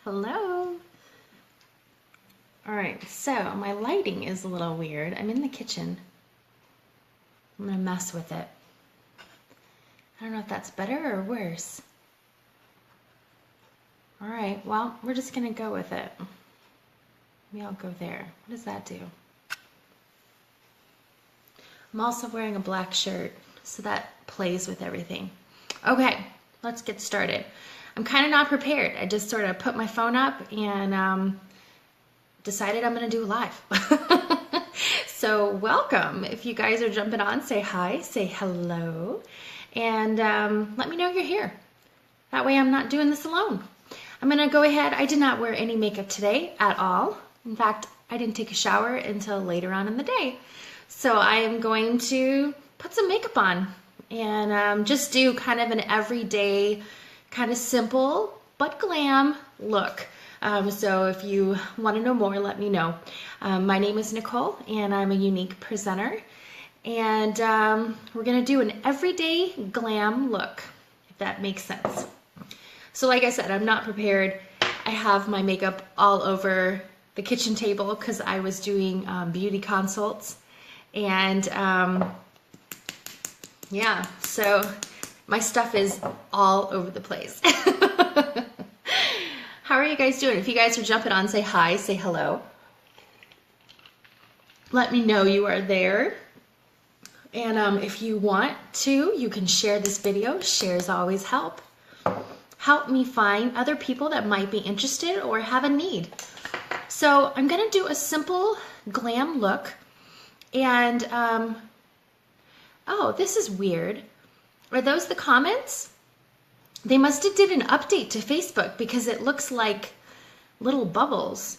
Hello. All right, so my lighting is a little weird. I'm in the kitchen. I'm gonna mess with it. I don't know if that's better or worse. All right, well, we're just gonna go with it. Maybe I'll go there. What does that do? I'm also wearing a black shirt, so that plays with everything. Okay, let's get started. I'm kind of not prepared. I just sort of put my phone up and decided I'm going to do a live. So welcome. If you guys are jumping on, say hi, say hello, and let me know you're here. That way I'm not doing this alone. I'm going to go ahead. I did not wear any makeup today at all. In fact, I didn't take a shower until later on in the day. So I am going to put some makeup on and just do kind of an everyday, kind of simple but glam look. So if you want to know more, let me know. My name is Nicole and I'm a unique presenter. And we're going to do an everyday glam look, if that makes sense. So like I said, I'm not prepared. I have my makeup all over the kitchen table because I was doing beauty consults. And yeah, so my stuff is all over the place. How are you guys doing? If you guys are jumping on, say hi, say hello. Let me know you are there. And if you want to, you can share this video. Shares always help. Help me find other people that might be interested or have a need. So I'm going to do a simple glam look. And, oh, this is weird. Are those the comments? They must have did an update to Facebook because it looks like little bubbles.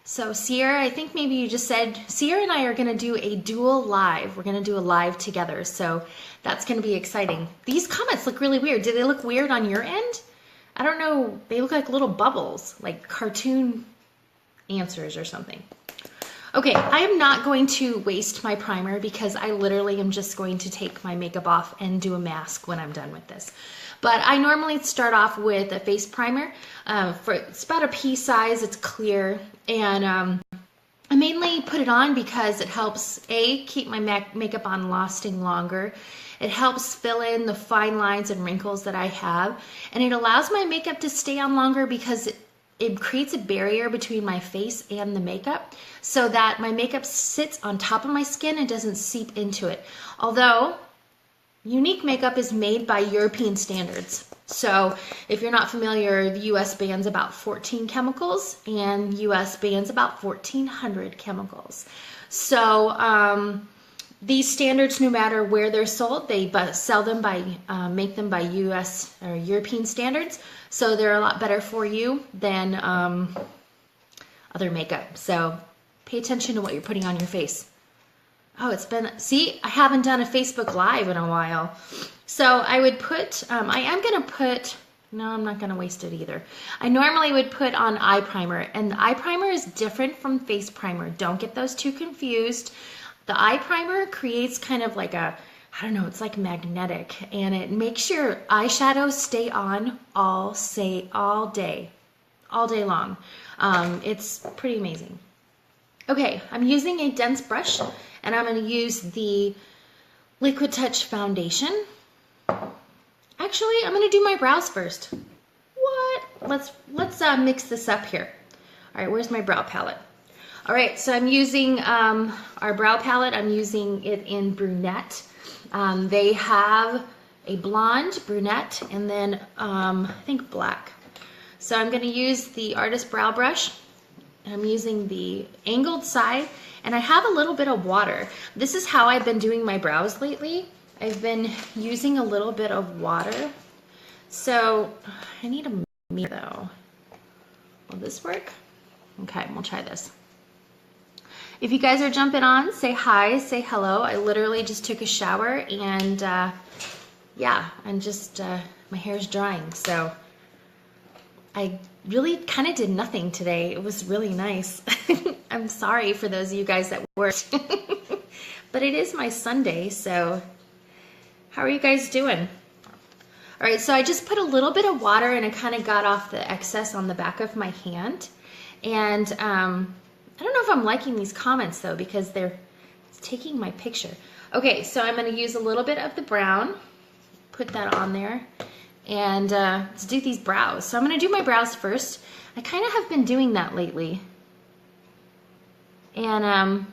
So Sierra, I think maybe you just said, Sierra and I are going to do a dual live. We're going to do a live together. So that's going to be exciting. These comments look really weird. Do they look weird on your end? I don't know. They look like little bubbles, like cartoon answers or something. Okay, I am not going to waste my primer because I literally am just going to take my makeup off and do a mask when I'm done with this. But I normally start off with a face primer. It's about a pea size, it's clear. And I mainly put it on because it helps, A, keep my makeup on lasting longer. It helps fill in the fine lines and wrinkles that I have. And it allows my makeup to stay on longer because it creates a barrier between my face and the makeup so that my makeup sits on top of my skin and doesn't seep into it. Although, unique makeup is made by European standards. So if you're not familiar, the US bans about 14 chemicals and US bans about 1,400 chemicals. So these standards, no matter where they're sold, they sell them by, make them by US or European standards. So they're a lot better for you than other makeup. So pay attention to what you're putting on your face. Oh, it's been, see, I haven't done a Facebook Live in a while. So I would put, I am going to put, no, I'm not going to waste it either. I normally would put on eye primer, and the eye primer is different from face primer. Don't get those two confused. The eye primer creates kind of like a, I don't know, it's like magnetic, and it makes your eyeshadow stay on all day long. It's pretty amazing. Okay, I'm using a dense brush, and I'm going to use the Liquid Touch foundation. Actually, I'm going to do my brows first. What? Let's mix this up here. All right, where's my brow palette? All right, so I'm using our brow palette. I'm using it in brunette. They have a blonde, brunette, and then I think black. So I'm going to use the Artist Brow Brush. I'm using the angled side, and I have a little bit of water. This is how I've been doing my brows lately. I've been using a little bit of water. So I need a mirror though. Will this work? Okay, we'll try this. If you guys are jumping on, say hi, say hello. I literally just took a shower and yeah, I'm just, my hair's drying. So I really kind of did nothing today. It was really nice. I'm sorry for those of you guys that worked. But it is my Sunday, so how are you guys doing? All right, so I just put a little bit of water and I kind of got off the excess on the back of my hand. And I don't know if I'm liking these comments though, because they're taking my picture. Okay, so I'm gonna use a little bit of the brown, put that on there, and let's do these brows. So I'm gonna do my brows first. I kind of have been doing that lately. And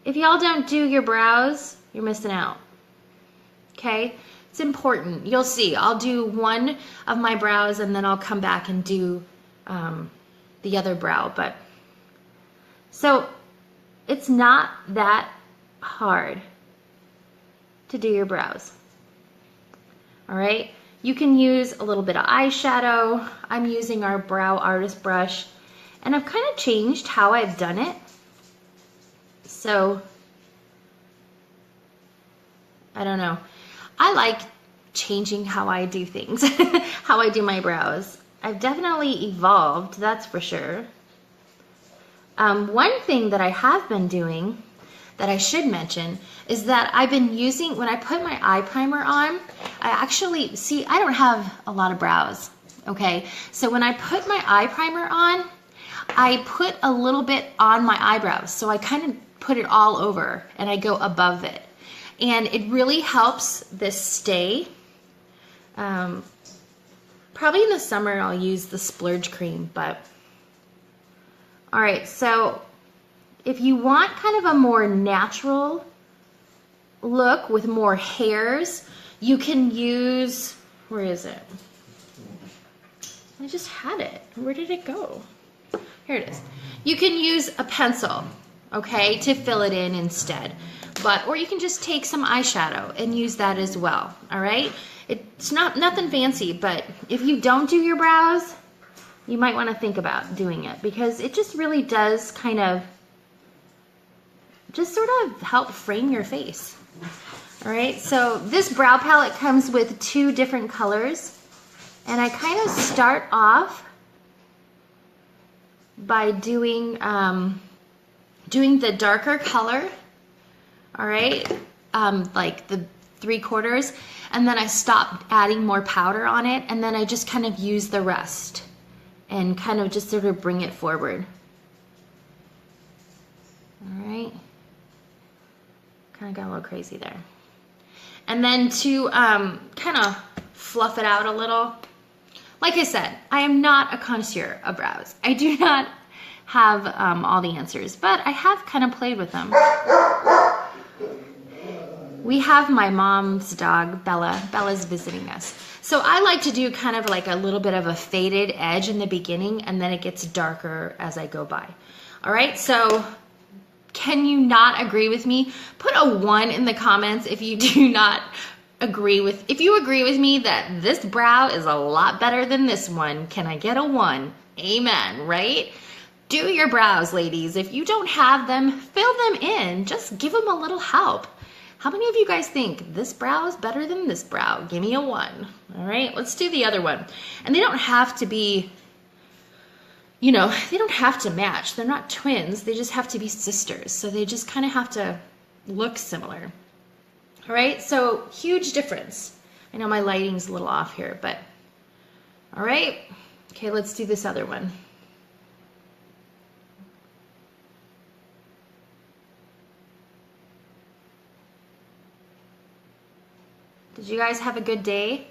if y'all don't do your brows, you're missing out, okay? It's important. You'll see, I'll do one of my brows and then I'll come back and do the other brow. But so it's not that hard to do your brows. All right, you can use a little bit of eyeshadow. I'm using our brow artist brush, and I've kind of changed how I've done it. So I don't know. I like changing how I do things, how I do my brows. I've definitely evolved, that's for sure. One thing that I have been doing that I should mention is that I've been using, when I put my eye primer on, I actually, see, I don't have a lot of brows, okay? So when I put my eye primer on, I put a little bit on my eyebrows. So I kind of put it all over and I go above it. And it really helps this stay. Probably in the summer I'll use the splurge cream, but all right, so if you want kind of a more natural look with more hairs, you can use, where is it? I just had it. Where did it go? Here it is. You can use a pencil, okay, to fill it in instead. Or you can just take some eyeshadow and use that as well, all right? It's nothing fancy, but if you don't do your brows, you might want to think about doing it, because it just really does kind of just sort of help frame your face. All right, so this brow palette comes with 2 different colors, and I kind of start off by doing the darker color, all right, like the 3/4, and then I stop adding more powder on it, and then I just kind of use the rest and kind of just sort of bring it forward. All right, kind of got a little crazy there. And then to kind of fluff it out a little, like I said, I am not a connoisseur of brows. I do not have all the answers, but I have kind of played with them. We have my mom's dog, Bella. Bella's visiting us. So I like to do kind of like a little bit of a faded edge in the beginning, and then it gets darker as I go by. All right, so can you not agree with me? Put a 1 in the comments if you do not agree with, if you agree with me that this brow is a lot better than this one. Can I get a 1? Amen, right? Do your brows, ladies. If you don't have them, fill them in. Just give them a little help. How many of you guys think this brow is better than this brow? Give me a 1. All right, let's do the other one. And they don't have to be, you know, they don't have to match. They're not twins. They just have to be sisters. So they just kind of have to look similar. All right, so huge difference. I know my lighting's a little off here, but all right. Okay, let's do this other one. Did you guys have a good day?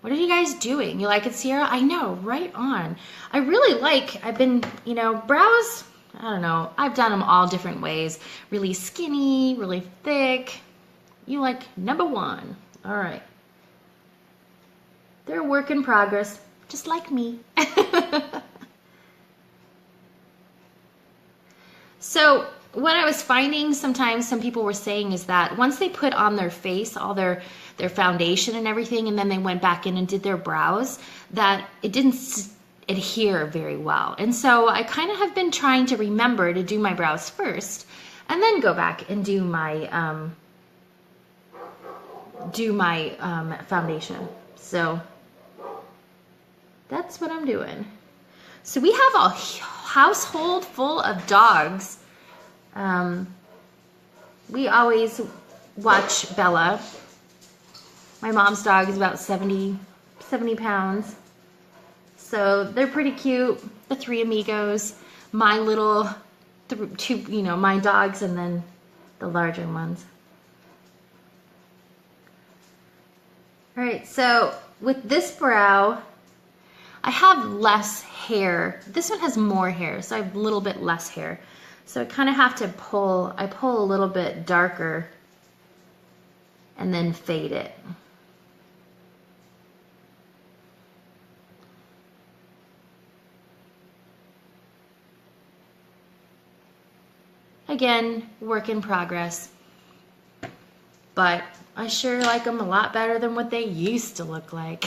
What are you guys doing? You like it, Sierra? I know, right on. I really like, I've been, you know, brows, I don't know, I've done them all different ways. Really skinny, really thick. You like number 1. All right. They're a work in progress, just like me. So what I was finding sometimes some people were saying is that once they put on their face all their foundation and everything, and then they went back in and did their brows, that it didn't adhere very well. And so I kind of have been trying to remember to do my brows first and then go back and do my foundation. So that's what I'm doing. So we have a household full of dogs. We always watch Bella. My mom's dog is about 70 pounds. So they're pretty cute. The three amigos, my little two, my dogs, and then the larger ones. All right, so with this brow, I have less hair. This one has more hair, so I have a little bit less hair. So I kind of have to pull a little bit darker and then fade it. Again, work in progress, but I sure like them a lot better than what they used to look like.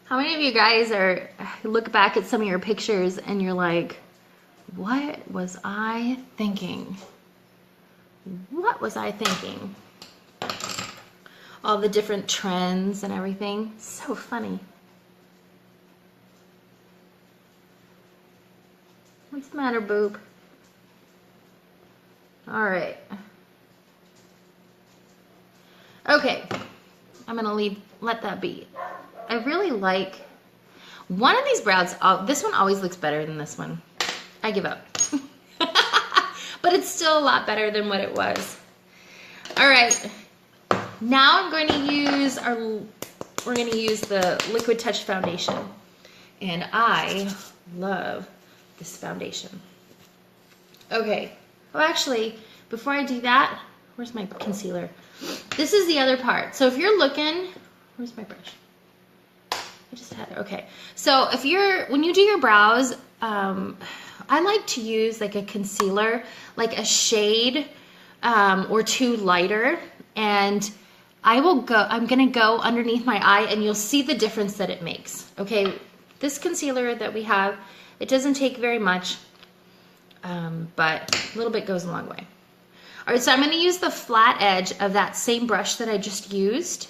How many of you guys look back at some of your pictures and you're like, what was I thinking? What was I thinking? All the different trends and everything. So funny. What's the matter, boob? All right. Okay. I'm going to let that be. I really like one of these brows. This one always looks better than this one. I give up. But it's still a lot better than what it was. All right. Now I'm going to use we're going to use the Liquid Touch foundation. And I love this foundation. Okay. Well, actually, before I do that, where's my concealer? This is the other part. So if you're looking, where's my brush? I just had it. Okay. So when you do your brows, I like to use like a concealer, like a shade or two lighter, and I'm going to go underneath my eye and you'll see the difference that it makes. Okay. This concealer that we have, it doesn't take very much, but a little bit goes a long way. All right, so I'm going to use the flat edge of that same brush that I just used.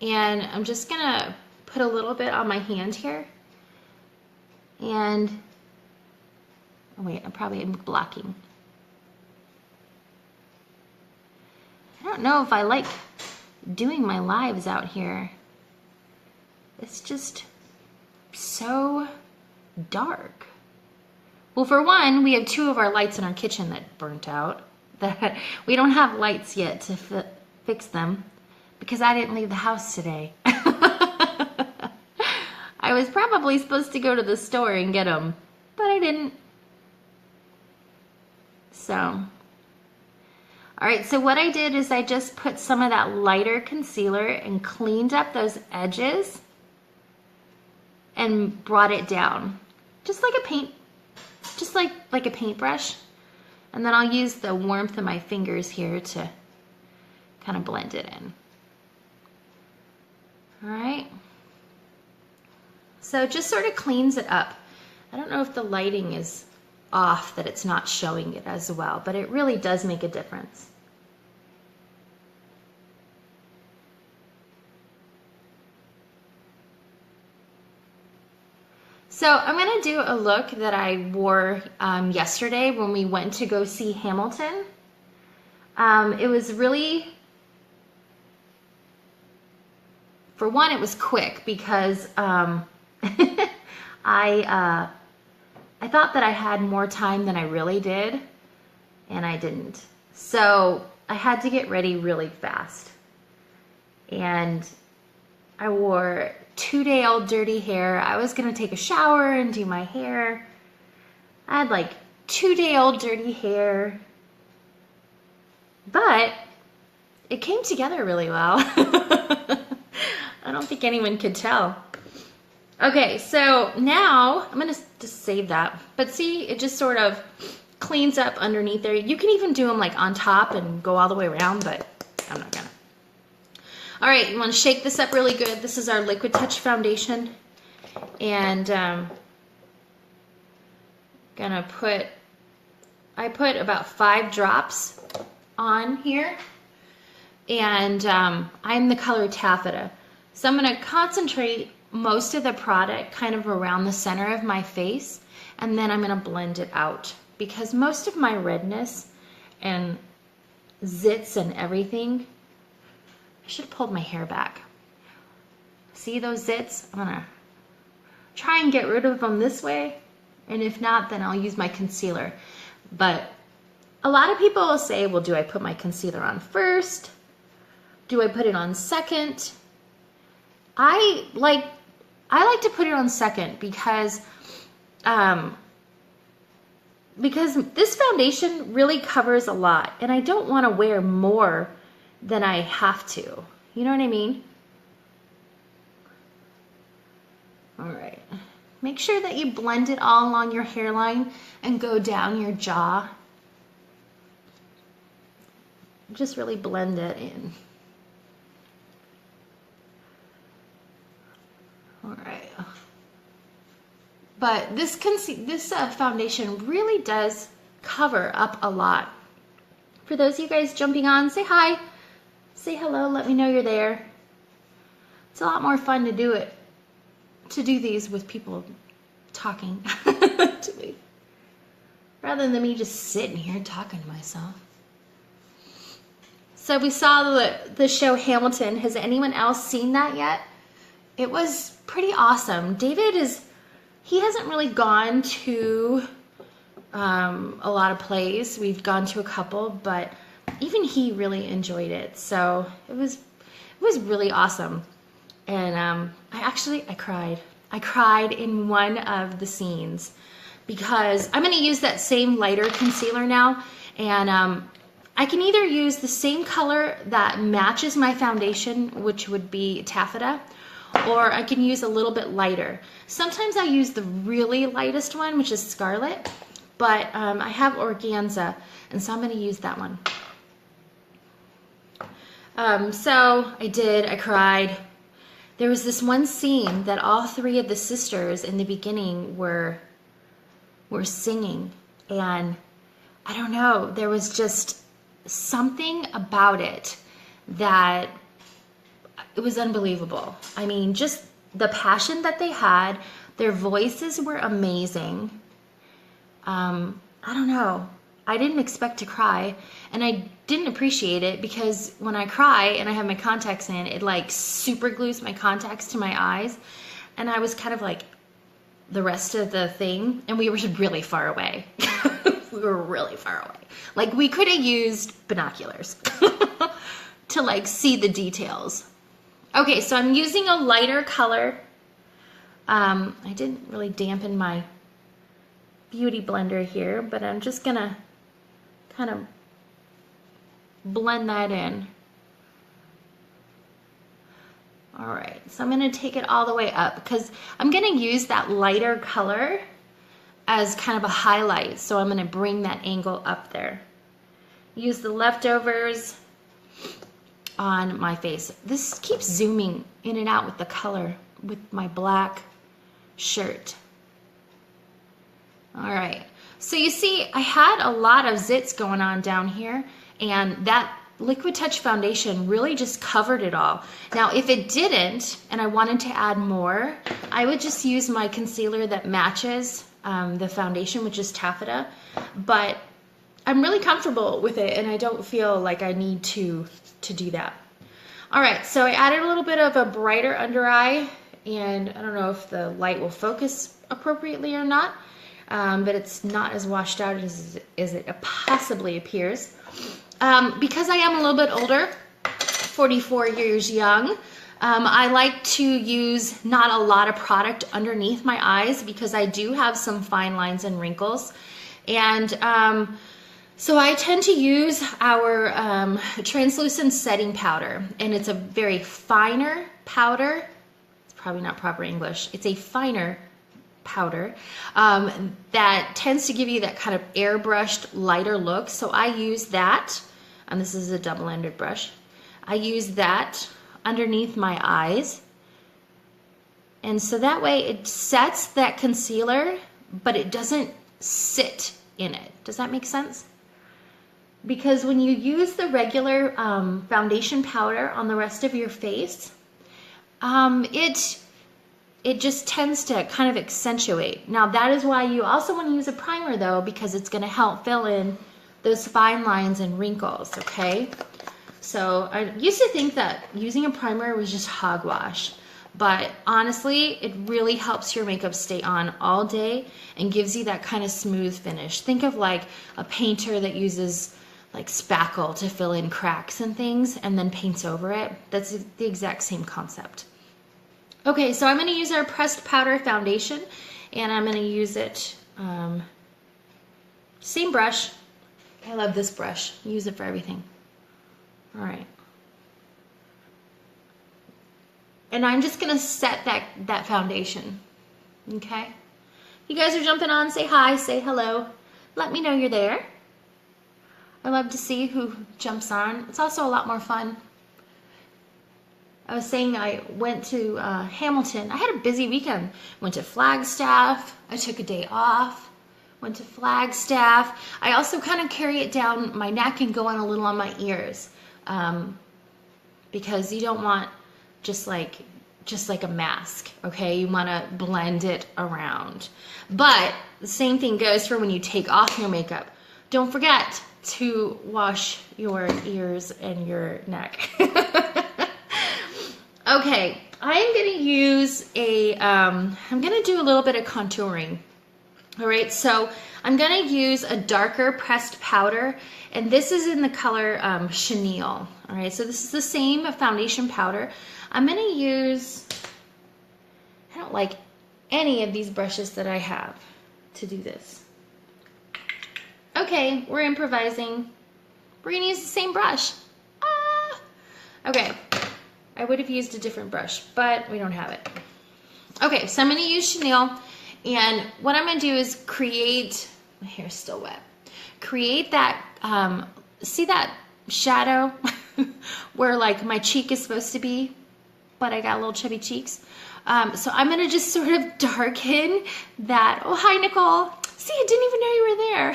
And I'm just going to put a little bit on my hand here. And, oh wait, I'm probably blocking. I don't know if I like doing my lives out here. It's just so dark. Well, for one, we have two of our lights in our kitchen that burnt out. That we don't have lights yet to fix them because I didn't leave the house today. I was probably supposed to go to the store and get them, but I didn't. So, all right, so what I did is I just put some of that lighter concealer and cleaned up those edges and brought it down. Just like a paintbrush. And then I'll use the warmth of my fingers here to kind of blend it in. All right. So it just sort of cleans it up. I don't know if the lighting is off, that it's not showing it as well, but it really does make a difference. So I'm going to do a look that I wore yesterday when we went to go see Hamilton. It was really, for one, it was quick because I thought that I had more time than I really did, and I didn't. So I had to get ready really fast. And I wore 2-day-old dirty hair. I was going to take a shower and do my hair. I had like 2-day-old dirty hair. But it came together really well. I don't think anyone could tell. Okay, so now I'm going to just save that. But see, it just sort of cleans up underneath there. You can even do them like on top and go all the way around, but I'm not going to. All right, you want to shake this up really good. This is our Liquid Touch foundation. And I put about 5 drops on here. And I'm the color Taffeta. So I'm going to concentrate most of the product kind of around the center of my face. And then I'm going to blend it out. Because most of my redness and zits and everything. I should have pulled my hair back. See those zits? I'm gonna try and get rid of them this way, and if not, then I'll use my concealer. But a lot of people will say, well, do I put my concealer on first? Do I put it on second? I like to put it on second because this foundation really covers a lot, and I don't want to wear more than I have to. You know what I mean? All right. Make sure that you blend it all along your hairline and go down your jaw. Just really blend it in. All right. But this foundation really does cover up a lot. For those of you guys jumping on, say hi, say hello, let me know you're there. It's a lot more fun to do these with people talking to me, rather than me just sitting here talking to myself. So we saw the show Hamilton. Has anyone else seen that yet? It was pretty awesome. David he hasn't really gone to a lot of plays. We've gone to a couple, but even he really enjoyed it. So it was really awesome. And I cried. I cried in one of the scenes because I'm going to use that same lighter concealer now, and I can either use the same color that matches my foundation, which would be taffeta, or I can use a little bit lighter. Sometimes I use the really lightest one, which is scarlet, but I have organza, and so I'm going to use that one. So I cried. There was this one scene that all three of the sisters in the beginning were singing, and I don't know, there was just something about it that it was unbelievable. I mean, just the passion that they had, their voices were amazing. I don't know. I didn't expect to cry, and I didn't appreciate it because when I cry and I have my contacts in, it like super glues my contacts to my eyes, and I was kind of like the rest of the thing, and we were really far away. We were really far away. Like we could have used binoculars to like see the details. Okay, so I'm using a lighter color. I didn't really dampen my beauty blender here, but I'm just gonna kind of blend that in. All right, so I'm gonna take it all the way up because I'm gonna use that lighter color as kind of a highlight. So I'm gonna bring that angle up there. Use the leftovers on my face. This keeps zooming in and out with the color with my black shirt. All right, so you see I had a lot of zits going on down here, and that Liquid Touch foundation really just covered it all. Now if it didn't and I wanted to add more, I would just use my concealer that matches the foundation, which is taffeta, but I'm really comfortable with it and I don't feel like I need to do that. All right, so I added a little bit of a brighter under eye, and I don't know if the light will focus appropriately or not, but it's not as washed out as it possibly appears. Because I am a little bit older, 44 years young, I like to use not a lot of product underneath my eyes because I do have some fine lines and wrinkles. And so I tend to use our translucent setting powder, and it's a very finer powder. It's probably not proper English. It's a finer powder that tends to give you that kind of airbrushed lighter look. So I use that, and this is a double-ended brush. I use that underneath my eyes, and so that way it sets that concealer, but it doesn't sit in it. Does that make sense? Because when you use the regular foundation powder on the rest of your face, it just tends to kind of accentuate. Now that is why you also want to use a primer though, because it's going to help fill in those fine lines and wrinkles, okay? So I used to think that using a primer was just hogwash, but honestly, it really helps your makeup stay on all day and gives you that kind of smooth finish. Think of like a painter that uses like spackle to fill in cracks and things and then paints over it. That's the exact same concept. Okay, so I'm going to use our pressed powder foundation, and I'm going to use it, same brush. I love this brush. Use it for everything. All right. And I'm just going to set that foundation, okay? You guys are jumping on, say hi, say hello. Let me know you're there. I love to see who jumps on. It's also a lot more fun. I was saying I went to Hamilton. I had a busy weekend. Went to Flagstaff. I took a day off. Went to Flagstaff. I also kind of carry it down my neck and go on a little on my ears, because you don't want just like a mask, okay? You want to blend it around. But the same thing goes for when you take off your makeup. Don't forget to wash your ears and your neck. Okay, I am going to use I'm going to do a little bit of contouring. All right, so I'm going to use a darker pressed powder, and this is in the color Chenille. All right, so this is the same foundation powder. I'm going to use, I don't like any of these brushes that I have to do this. Okay, we're improvising. We're going to use the same brush. Ah! Okay, I would have used a different brush, but we don't have it. Okay, so I'm going to use Chenille, and what I'm going to do is create, my hair's still wet, create that, see that shadow where like my cheek is supposed to be, but I got little chubby cheeks. So I'm going to just sort of darken that. Oh, hi, Nicole. See, I didn't even know you were there.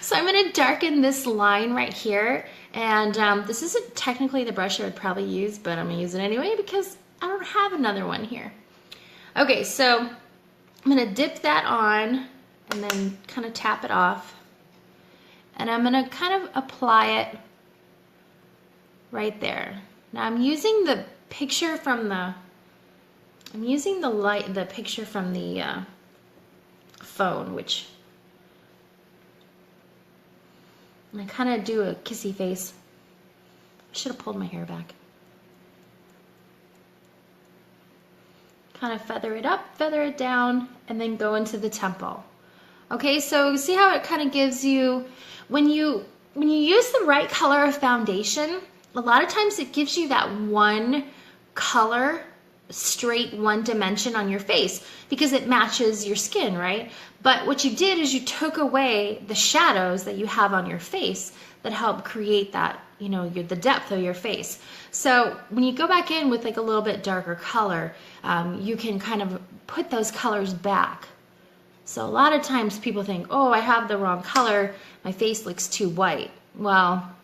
So I'm going to darken this line right here. And this isn't technically the brush I would probably use, but I'm going to use it anyway because I don't have another one here. Okay, so I'm going to dip that on and then kind of tap it off. And I'm going to kind of apply it right there. Now I'm using the picture from the, the picture from the phone, which, and I kind of do a kissy face. I should have pulled my hair back. Kind of feather it up, feather it down, and then go into the temple. Okay, so see how it kind of gives you, when you use the right color of foundation, a lot of times it gives you that one color, straight one dimension on your face because it matches your skin, right? But what you did is you took away the shadows that you have on your face that help create that, you know, the depth of your face. So when you go back in with like a little bit darker color, you can kind of put those colors back. So a lot of times people think, oh, I have the wrong color, my face looks too white. Well,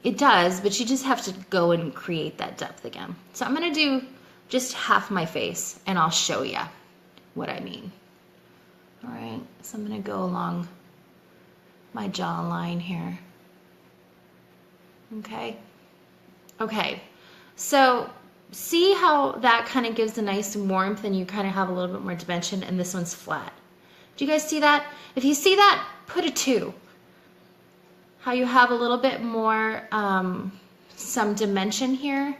it does, but you just have to go and create that depth again. So I'm going to do just half my face, and I'll show you what I mean. All right, so I'm going to go along my jawline here. Okay. Okay, so see how that kind of gives a nice warmth and you kind of have a little bit more dimension, and this one's flat. Do you guys see that? If you see that, put a 2. How you have a little bit more, some dimension here.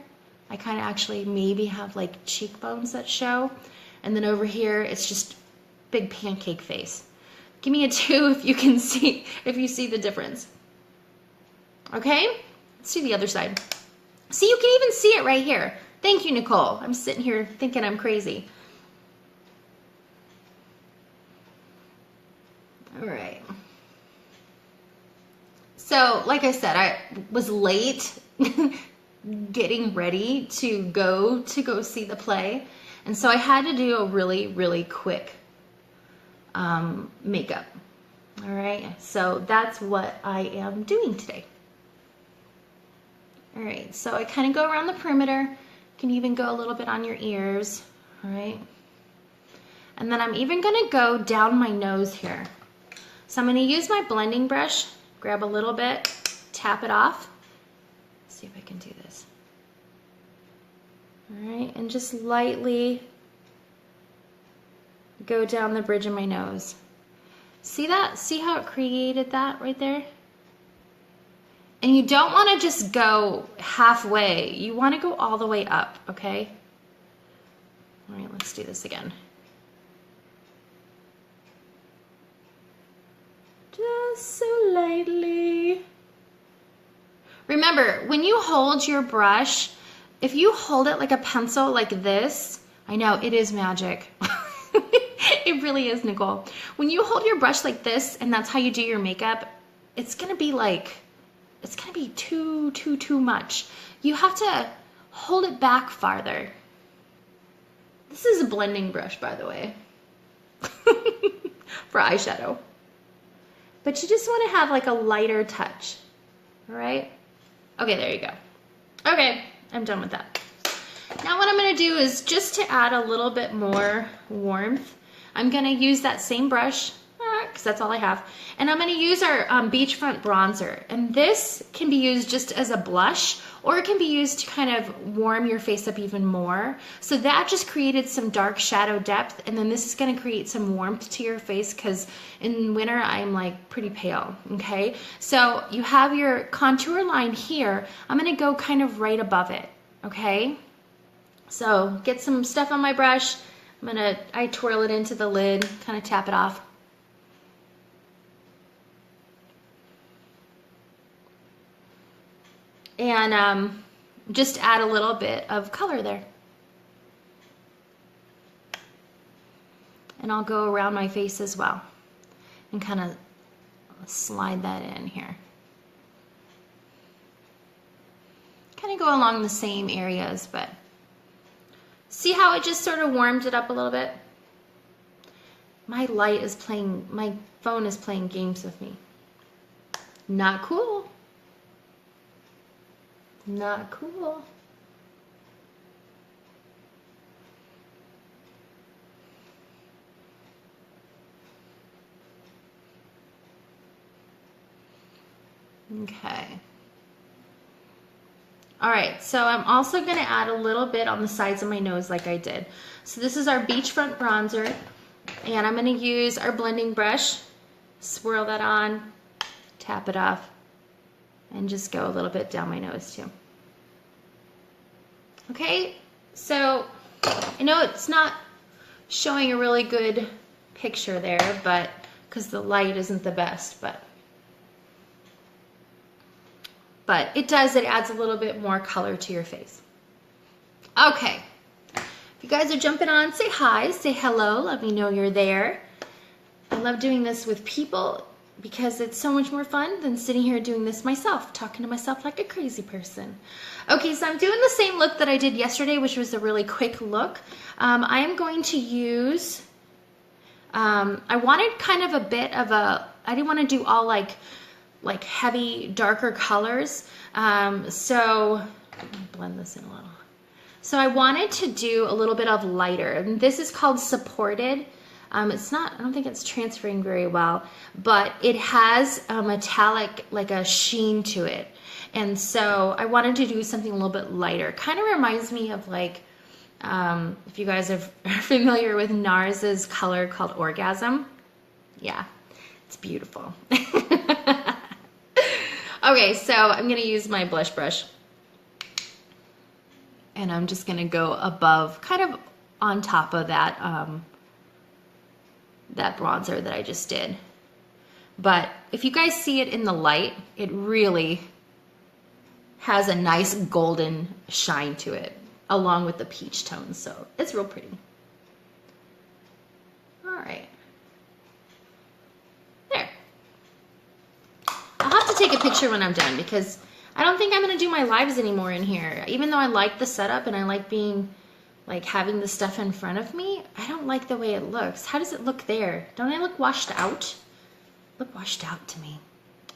I kind of actually maybe have like cheekbones that show. And then over here, it's just big pancake face. Give me a 2 if you can see, if you see the difference. Okay, let's do the other side. See, you can even see it right here. Thank you, Nicole. I'm sitting here thinking I'm crazy. All right. So, like I said, I was late getting ready to go see the play. And so I had to do a really, really quick makeup. All right, so that's what I am doing today. All right, so I kind of go around the perimeter. You can even go a little bit on your ears, all right? And then I'm even gonna go down my nose here. So I'm going to use my blending brush, grab a little bit, tap it off. Let's see if I can do this. All right, and just lightly go down the bridge of my nose. See that? See how it created that right there? And you don't want to just go halfway. You want to go all the way up, okay? All right, let's do this again. Just so lightly. Remember, when you hold your brush, if you hold it like a pencil like this, I know it is magic. It really is, Nicole. When you hold your brush like this and that's how you do your makeup, it's gonna be like, it's gonna be too much. You have to hold it back farther. This is a blending brush, by the way, for eyeshadow. But you just want to have like a lighter touch, all right? Okay, there you go. Okay, I'm done with that. Now what I'm gonna do is just to add a little bit more warmth, I'm gonna use that same brush, because that's all I have, and I'm gonna use our beachfront bronzer. And this can be used just as a blush, or it can be used to kind of warm your face up even more. So that just created some dark shadow depth, and then this is gonna create some warmth to your face, because in winter I'm like pretty pale, okay? So you have your contour line here. I'm gonna go kind of right above it, okay? So get some stuff on my brush. I twirl it into the lid, kind of tap it off. And just add a little bit of color there. And I'll go around my face as well and kind of slide that in here. Kind of go along the same areas, but see how it just sort of warmed it up a little bit? My phone is playing games with me. Not cool. Not cool. Okay. All right, so I'm also gonna add a little bit on the sides of my nose like I did. So this is our beachfront bronzer, and I'm gonna use our blending brush, swirl that on, tap it off, and just go a little bit down my nose too. Okay, so I know it's not showing a really good picture there, but because the light isn't the best, but it adds a little bit more color to your face. Okay, if you guys are jumping on, say hi, say hello, let me know you're there. I love doing this with people because it's so much more fun than sitting here doing this myself, talking to myself like a crazy person. Okay, so I'm doing the same look that I did yesterday, which was a really quick look. I am going to use, I wanted kind of a bit of a, I didn't want to do all like heavy, darker colors. So let me blend this in a little. So I wanted to do a little bit of lighter, and this is called Supported. It's not, I don't think it's transferring very well, but it has a metallic, like a sheen to it. And so I wanted to do something a little bit lighter. Kind of reminds me of like, if you guys are familiar with NARS's color called Orgasm. Yeah, it's beautiful. Okay, so I'm gonna use my blush brush, and I'm just gonna go above, kind of on top of that, that bronzer that I just did. But if you guys see it in the light, it really has a nice golden shine to it, along with the peach tones, so it's real pretty. All right. There. I'll have to take a picture when I'm done, because I don't think I'm gonna do my lives anymore in here. Even though I like the setup and I like being, like having the stuff in front of me, I don't like the way it looks. How does it look there? Don't I look washed out? Look washed out to me.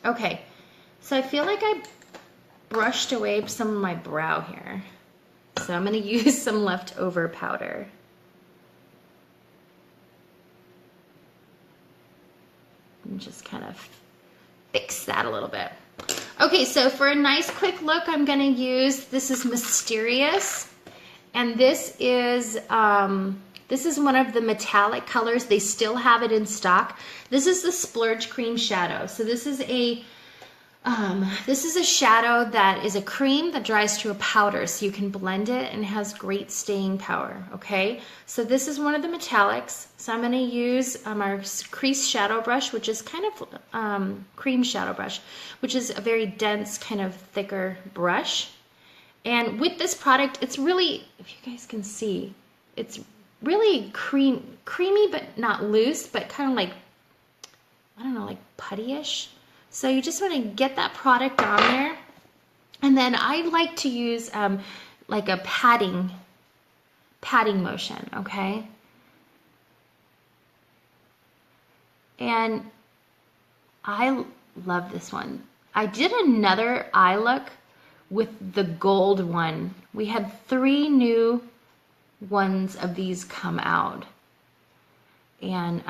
Okay, so I feel like I brushed away some of my brow here. So I'm gonna use some leftover powder. and just kind of fix that a little bit. Okay, so for a nice quick look, I'm going to use, this is Mysterious, and this is one of the metallic colors. They still have it in stock. This is the Splurge Cream Shadow. So this is a shadow that is a cream that dries to a powder, so you can blend it and it has great staying power, okay? So this is one of the metallics. So I'm going to use our crease shadow brush, which is kind of cream shadow brush, which is a very dense, kind of thicker brush. And with this product, it's really, if you guys can see, it's really creamy, but not loose, but kind of like, I don't know, like putty-ish. So you just want to get that product on there. And then I like to use like a patting motion, okay? And I love this one. I did another eye look with the gold one. We had 3 new ones of these come out. And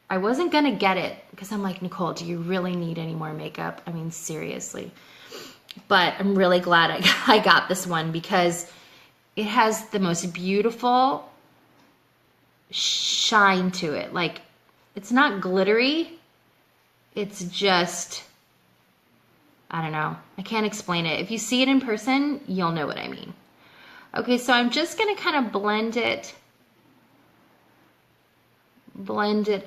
I wasn't gonna get it because I'm like, Nicole, do you really need any more makeup? I mean, seriously. But I'm really glad I got this one because it has the most beautiful shine to it. Like, it's not glittery. It's just, I don't know. I can't explain it. If you see it in person, you'll know what I mean. Okay, so I'm just gonna kind of blend it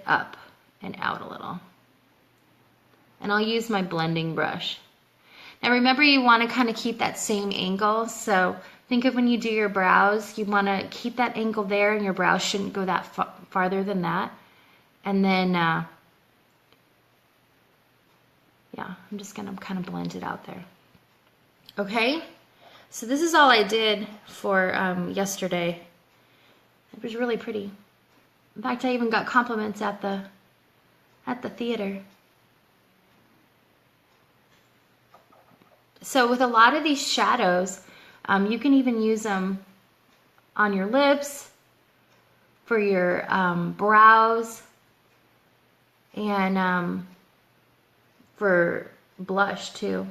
up and out a little. And I'll use my blending brush. Now remember, you want to kind of keep that same angle. So think of when you do your brows, you want to keep that angle there and your brows shouldn't go that farther than that. And then, yeah, I'm just going to kind of blend it out there. Okay, so this is all I did for yesterday. It was really pretty. In fact, I even got compliments at the theater. So with a lot of these shadows, you can even use them on your lips, for your brows, and for blush too.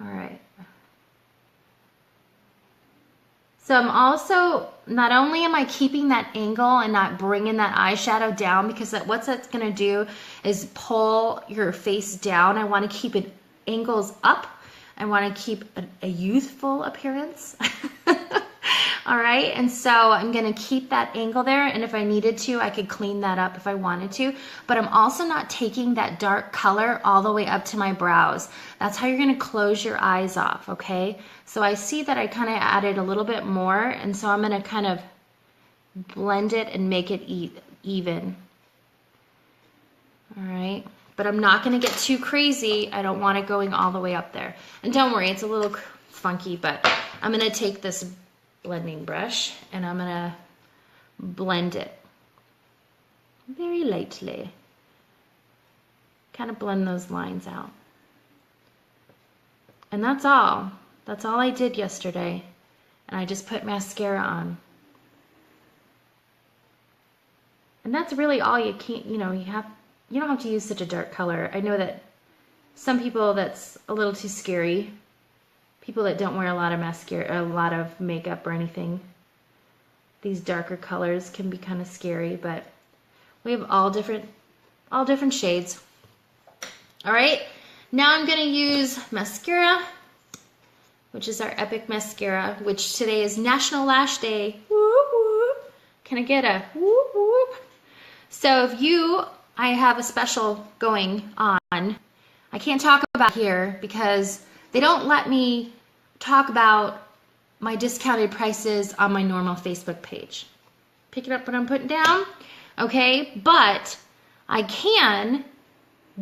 All right. So I'm also, not only am I keeping that angle and not bringing that eyeshadow down, because what that's going to do is pull your face down. I want to keep it angles up. I want to keep a youthful appearance. All right, and so I'm going to keep that angle there, and if I needed to, I could clean that up if I wanted to, but I'm also not taking that dark color all the way up to my brows. That's how you're going to close your eyes off, okay? So I see that I kind of added a little bit more, and so I'm going to kind of blend it and make it even. All right, but I'm not going to get too crazy. I don't want it going all the way up there. And don't worry, it's a little funky, but I'm going to take this blending brush and I'm going to blend it very lightly. Kind of blend those lines out. And that's all. That's all I did yesterday. And I just put mascara on. And that's really all you can't, you don't have to use such a dark color. I know that some people that's a little too scary. People that don't wear a lot of mascara, a lot of makeup or anything. These darker colors can be kind of scary, but we have all different shades. All right, now I'm gonna use mascara, which is our Epic Mascara, which today is National Lash Day. Whoop, whoop. Can I get a whoop, whoop? So I have a special going on. I can't talk about here because they don't let me talk about my discounted prices on my normal Facebook page. Picking up what I'm putting down, okay? But I can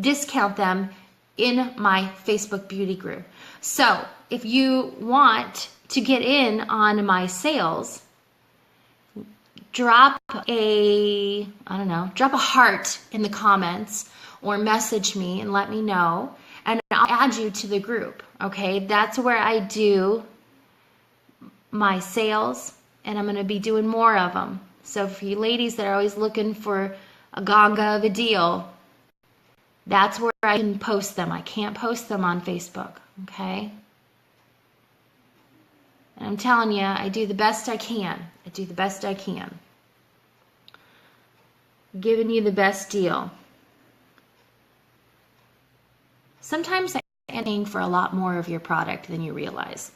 discount them in my Facebook beauty group. So if you want to get in on my sales, drop a heart in the comments or message me and let me know, and I'll add you to the group, okay? That's where I do my sales and I'm going to be doing more of them. So for you ladies that are always looking for a ganga of a deal, that's where I can post them. I can't post them on Facebook, okay? And I'm telling you, I do the best I can. I do the best I can. Giving you the best deal. Sometimes I'm paying for a lot more of your product than you realize.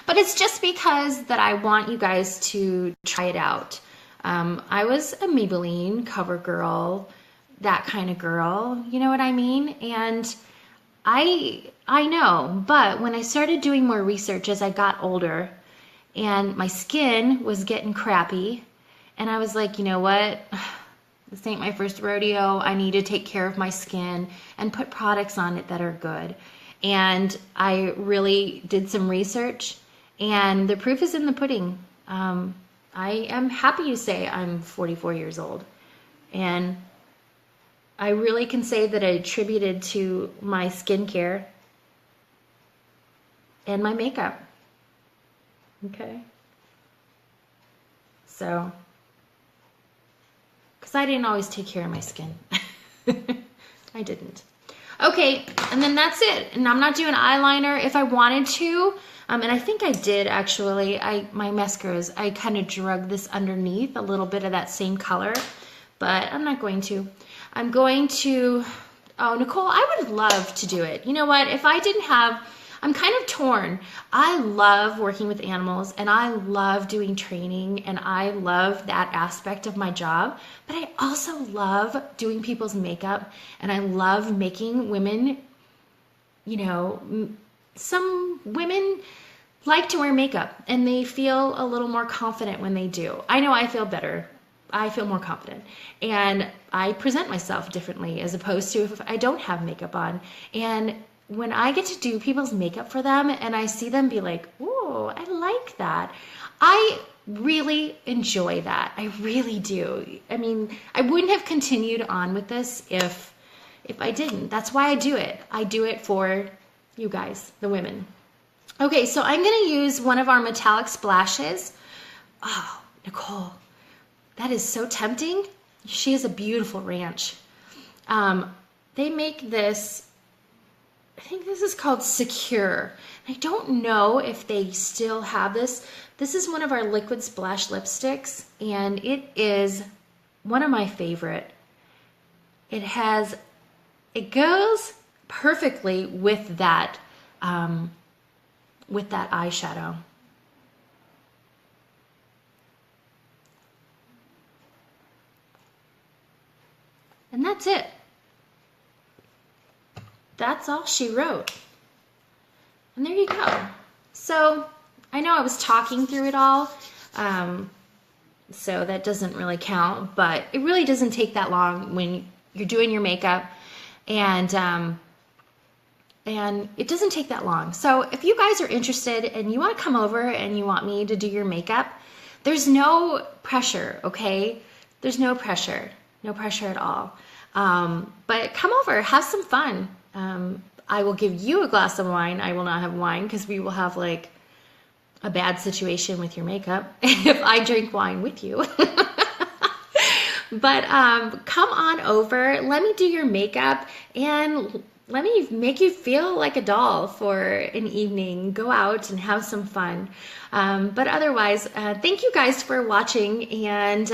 But it's just because that I want you guys to try it out. I was a Maybelline cover girl, that kind of girl, you know what I mean? And I know, but when I started doing more research as I got older and my skin was getting crappy, and I was like, you know what? This ain't my first rodeo. I need to take care of my skin and put products on it that are good. And I really did some research, and the proof is in the pudding. I am happy to say I'm 44 years old, and I really can say that I attributed to my skincare and my makeup. Okay? So, because I didn't always take care of my skin. I didn't. Okay, and then that's it. And I'm not doing eyeliner. If I wanted to, and I think I did actually, my mascaras, I kind of drug this underneath a little bit of that same color, but I'm not going to. I'm going to, oh, Nicole, I would love to do it. You know what? If I didn't have, I'm kind of torn. I love working with animals, and I love doing training, and I love that aspect of my job, but I also love doing people's makeup, and I love making women, you know, some women like to wear makeup, and they feel a little more confident when they do. I know I feel better. I feel more confident, and I present myself differently as opposed to if I don't have makeup on. And when I get to do people's makeup for them and I see them be like, "Ooh, I like that," I really enjoy that. I really do. I mean, I wouldn't have continued on with this if I didn't. That's why I do it. I do it for you guys, the women. Okay, so I'm going to use one of our metallic splashes. Oh, Nicole, that is so tempting. She has a beautiful ranch. They make this, I think this is called Secure. I don't know if they still have this. This is one of our liquid splash lipsticks, and it is one of my favorite. It goes perfectly with that eyeshadow. And that's it. That's all she wrote. And there you go. So I know I was talking through it all, so that doesn't really count, but it really doesn't take that long when you're doing your makeup, and it doesn't take that long. So if you guys are interested and you want to come over and you want me to do your makeup, there's no pressure, okay? There's no pressure at all. But come over, have some fun. I will give you a glass of wine. I will not have wine because we will have like a bad situation with your makeup if I drink wine with you. But come on over, let me do your makeup, and let me make you feel like a doll for an evening. Go out and have some fun. But otherwise, thank you guys for watching, and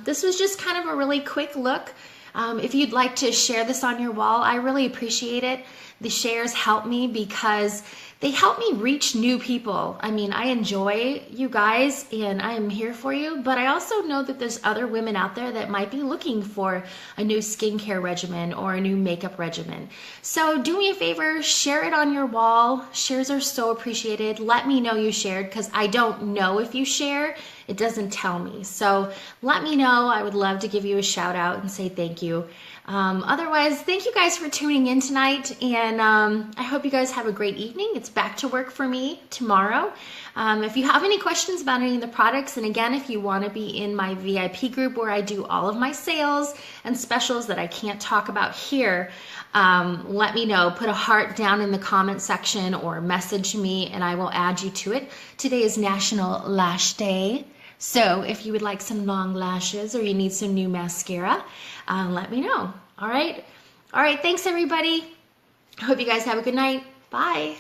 this was just kind of a really quick look. If you'd like to share this on your wall, I really appreciate it. The shares help me because they help me reach new people. I mean, I enjoy you guys and I am here for you, but I also know that there's other women out there that might be looking for a new skincare regimen or a new makeup regimen. So do me a favor, share it on your wall. Shares are so appreciated. Let me know you shared because I don't know if you share. It doesn't tell me. So let me know. I would love to give you a shout out and say thank you. Otherwise, thank you guys for tuning in tonight, and I hope you guys have a great evening. It's back to work for me tomorrow. If you have any questions about any of the products, and again, if you want to be in my VIP group where I do all of my sales and specials that I can't talk about here, let me know. Put a heart down in the comment section or message me and I will add you to it. Today is National Lash Day. So if you would like some long lashes or you need some new mascara, let me know. All right. Thanks everybody. I hope you guys have a good night. Bye.